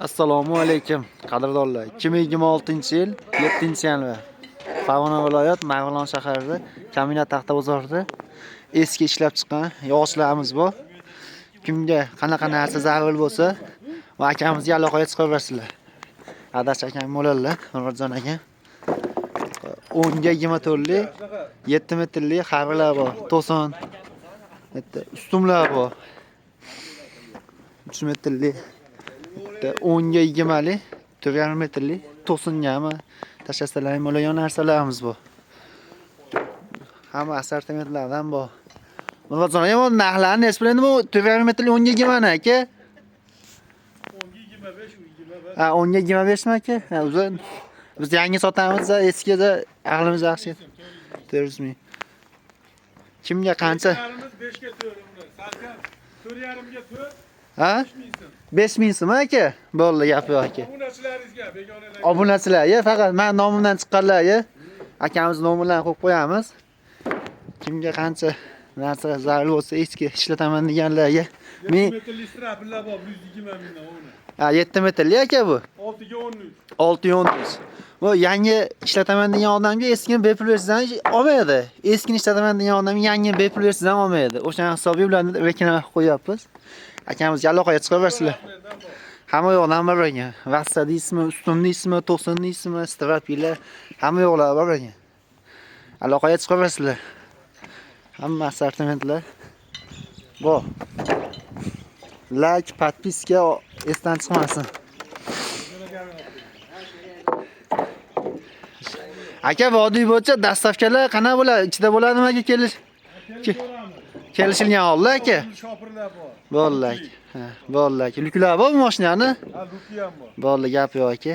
Assalomu alaykum qadrdonlar. 2026-yil 7-yanvar. Farg'ona viloyat Marg'ilon shahrida Kamina Taxta bozorida eski ishlab chiqqan yog'ochlarimiz bor. Kimga qanaqa narsa zarur bo'lsa, va akamizga aloqaga chiqaversizlar. Adash akam bo'ladilar, Murodjon aka. 10 ga 24lik, 7 metrlik xavirlar bor. To'son. Ustumlar bor. 3 metrlik 10 ga 20lik, 4,5 metrlik to'singami tashlasalar ham bo'ladigan narsalarimiz bor. Hamma assortimentlardan bor. Murodjon aka, bu narxlarni esplandi bu 4,5 metrlik 10 ga 20 aka. 10 ga 25 mi aka? Ha, o'zi biz yangi sotamiz, eskida aqlimiz yaxshi. 400 ming. Kimga qancha? 5 ga 4 uni. Salkam 4,5 ga 4. Ha? 5 ming so'm aka. Bo'ldi, gap yo'q aka. Obunachilaringizga, begonalarga. Obunachilarga faqat men nomimdan chiqqanlarga akamiz nomidan qo'yib qo'yamiz. Kimga qancha narsa zarur bo'lsa, eski ishlataman deganlarga. 7 metrli straplar bor, 120 mingdan uni. Ha, 7 metrli aka bu. 6 ga 13. 6 ga 13. Bu yangi ishlataman degan odamga eskini bepul versiyadan olmaydi. Eskini ishlataman degan odam yangi bepul versiyadan olmaydi. O'sha hisobiy bilan reklama qo'yapmiz. Akamizga aloqaga chiqaversizlar. Hamma yo'qdan bor ekan. Vassa deysizmi, ustum deysizmi, to'sin deysizmi, strapilar, hamma yo'qlar bor ekan. Aloqaga chiqaversizlar. Hamma assortimentlar bor. Like, podpiska esdan chiqmasin. Aka, vodiy bo'yicha dastavkalar qana bo'ladi? Ichida bo'ladimi aka kelishilgan holda aka? Shopirlar bor. Bo'ldi aka. Ha, bo'ldi aka. Luklar bormi mashinani? Ha, luki ham bor. Bo'ldi, gap yo'q aka.